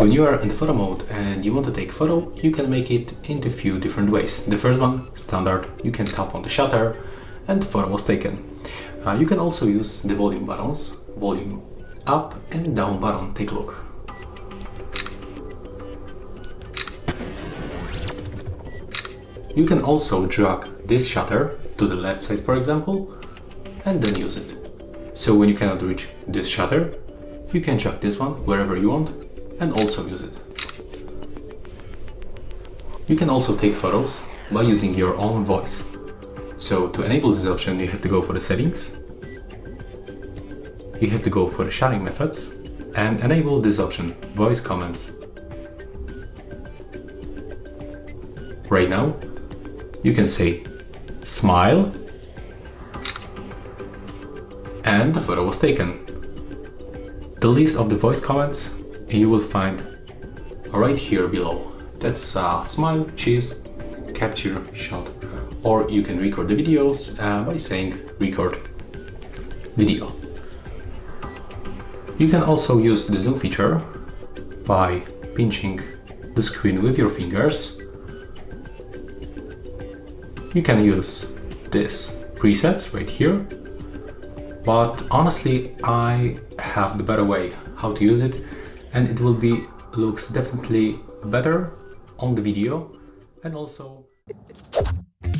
When you are in the photo mode and you want to take a photo, you can make it in a few different ways. The first one, standard, you can tap on the shutter and the photo was taken. You can also use the volume buttons, volume up and down button, take a look. You can also drag this shutter to the left side, for example, and then use it. So when you cannot reach this shutter, you can drag this one wherever you want and also use it. You can also take photos by using your own voice. So to enable this option, you have to go for the settings, you have to go for the sharing methods and enable this option, voice comments. Right now, you can say smile and the photo was taken. The list of the voice comments you will find right here below. That's smile, cheese, capture, shot, or you can record the videos by saying record video. You can also use the zoom feature by pinching the screen with your fingers. You can use this presets right here, but honestly I have the better way how to use it, and it will be looks definitely better on the video. And also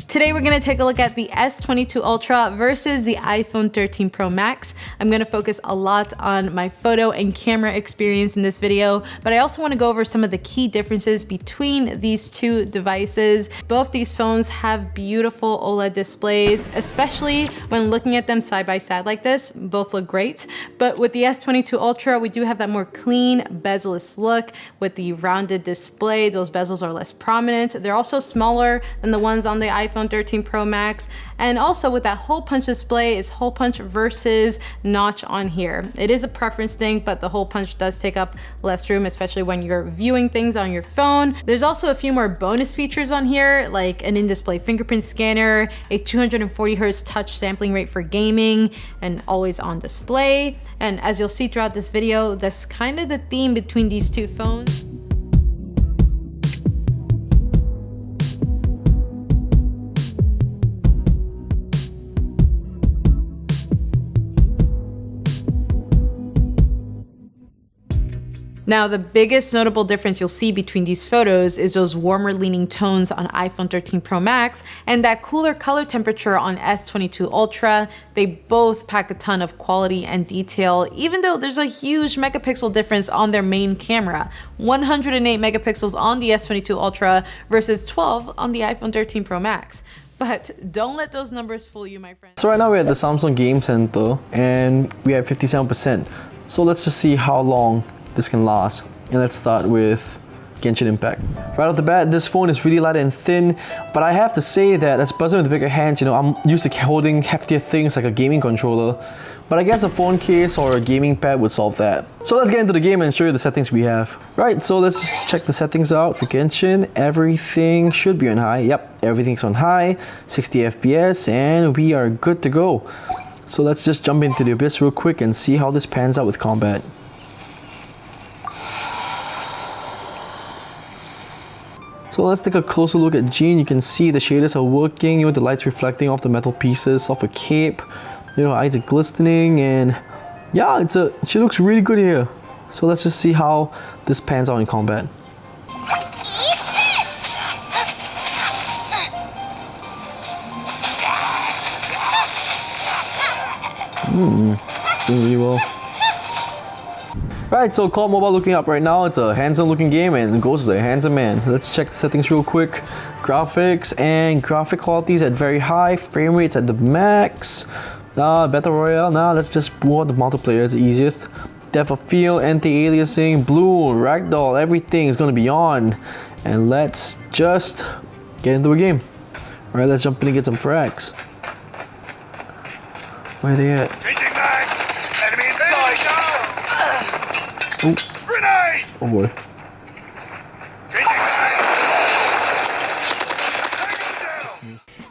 today we're going to take a look at the S22 Ultra versus the iPhone 13 Pro Max. I'm going to focus a lot on my photo and camera experience in this video, but I also want to go over some of the key differences between these two devices. Both these phones have beautiful OLED displays, especially when looking at them side by side like this. Both look great, but with the S22 Ultra, we do have that more clean, bezel-less look with the rounded display. Those bezels are less prominent. They're also smaller than the ones on the iPhone 13 Pro Max, and also with that hole punch display is hole punch versus notch on here. It is a preference thing, but the hole punch does take up less room, especially when you're viewing things on your phone. There's also a few more bonus features on here, like an in-display fingerprint scanner, a 240 Hz touch sampling rate for gaming, and always on display. And as you'll see throughout this video, that's kind of the theme between these two phones. Now, the biggest notable difference you'll see between these photos is those warmer leaning tones on iPhone 13 Pro Max and that cooler color temperature on S22 Ultra. They both pack a ton of quality and detail, even though there's a huge megapixel difference on their main camera. 108 megapixels on the S22 Ultra versus 12 on the iPhone 13 Pro Max. But don't let those numbers fool you, my friend. So right now we're at the Samsung Game Center and we have 57%. So let's just see how long this can last. And let's start with Genshin Impact. Right off the bat, this phone is really light and thin, but I have to say that as a person with bigger hands, you know, I'm used to holding heftier things like a gaming controller, but I guess a phone case or a gaming pad would solve that. So let's get into the game and show you the settings we have. Right, so let's just check the settings out for Genshin. Everything should be on high. Yep, everything's on high, 60 FPS, and we are good to go. So let's just jump into the Abyss real quick and see how this pans out with combat. So let's take a closer look at Jean. You can see the shaders are working, you know, the light's reflecting off the metal pieces of her cape. You know, her eyes are glistening, and yeah, she looks really good here. So let's just see how this pans out in combat. Doing really well. Right, so Call Mobile looking up right now. It's a handsome looking game and Ghost is a handsome man. Let's check the settings real quick. Graphics and graphic quality is at very high. Frame rates at the max. Battle Royale. Now let's just blow out the multiplayer. It's the easiest. Depth of field, anti-aliasing, blue, ragdoll, everything is going to be on. And let's just get into a game. Alright, let's jump in and get some frags. Where are they at? Enemy inside! Oh. Grenade! Oh boy.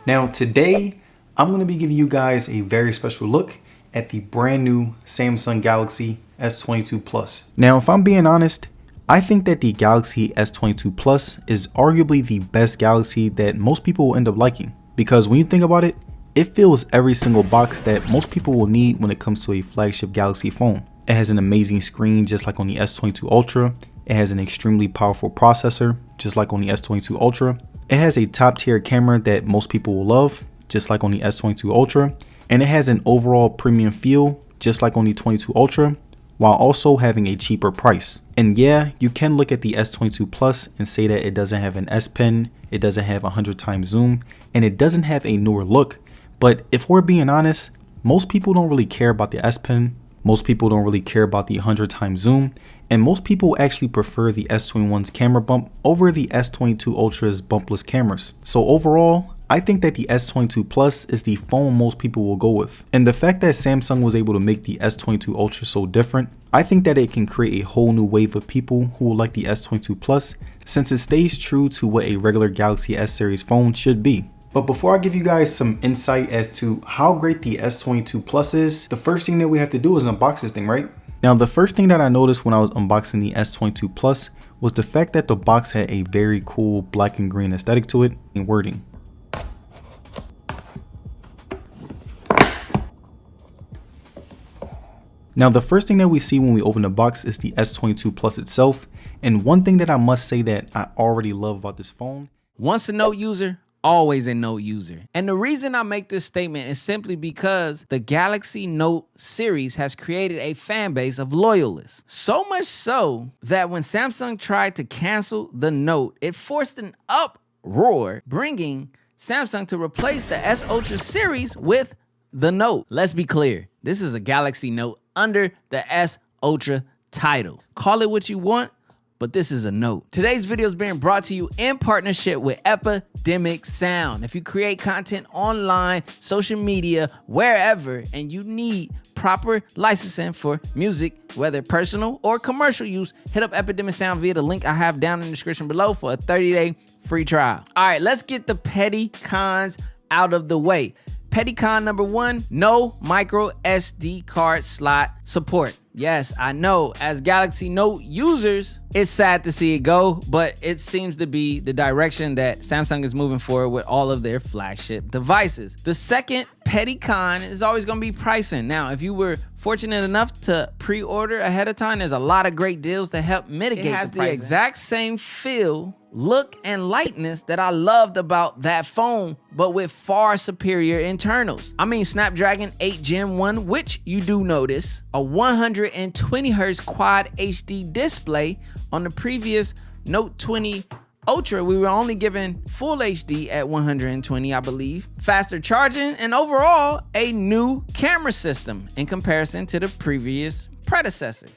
Now today, I'm going to be giving you guys a very special look at the brand new Samsung Galaxy S22 Plus. Now, if I'm being honest, I think that the Galaxy S22 Plus is arguably the best Galaxy that most people will end up liking, because when you think about it, it fills every single box that most people will need when it comes to a flagship Galaxy phone. It has an amazing screen just like on the S22 Ultra. It has an extremely powerful processor just like on the S22 Ultra. It has a top tier camera that most people will love just like on the S22 Ultra. And it has an overall premium feel just like on the 22 Ultra, while also having a cheaper price. And yeah, you can look at the S22 Plus and say that it doesn't have an S Pen, it doesn't have 100x zoom, and it doesn't have a newer look. But if we're being honest, most people don't really care about the S Pen, most people don't really care about the 100x zoom, and most people actually prefer the S21's camera bump over the S22 Ultra's bumpless cameras. So overall, I think that the S22 Plus is the phone most people will go with. And the fact that Samsung was able to make the S22 Ultra so different, I think that it can create a whole new wave of people who will like the S22 Plus, since it stays true to what a regular Galaxy S series phone should be. But before I give you guys some insight as to how great the S22 Plus is, the first thing that we have to do is unbox this thing, right? Now, the first thing that I noticed when I was unboxing the S22 Plus was the fact that the box had a very cool black and green aesthetic to it and wording. Now, the first thing that we see when we open the box is the S22 Plus itself. And one thing that I must say that I already love about this phone. Once a Note user, always a Note user. And the reason I make this statement is simply because the Galaxy Note series has created a fan base of loyalists. So much so that when Samsung tried to cancel the Note, it forced an uproar, bringing Samsung to replace the S Ultra series with the Note. Let's be clear, this is a Galaxy Note under the S Ultra title. Call it what you want, but this is a Note. Today's video is being brought to you in partnership with Epidemic Sound. If you create content online, social media, wherever, and you need proper licensing for music, whether personal or commercial use, hit up Epidemic Sound via the link I have down in the description below for a 30-day free trial. All right, let's get the petty cons out of the way. Petty con number one, no micro SD card slot support. Yes, I know, as Galaxy Note users, it's sad to see it go, but it seems to be the direction that Samsung is moving forward with all of their flagship devices. The second petty con is always gonna be pricing. Now, if you were fortunate enough to pre-order ahead of time, there's a lot of great deals to help mitigate the pricing. It has the exact same feel, look, and lightness that I loved about that phone, but with far superior internals. I mean, Snapdragon 8 Gen 1, which you do notice, a 120Hz Quad HD display. On the previous Note 20 Ultra, we were only given full HD at 120, I believe. Faster charging, and overall, a new camera system in comparison to the previous predecessor.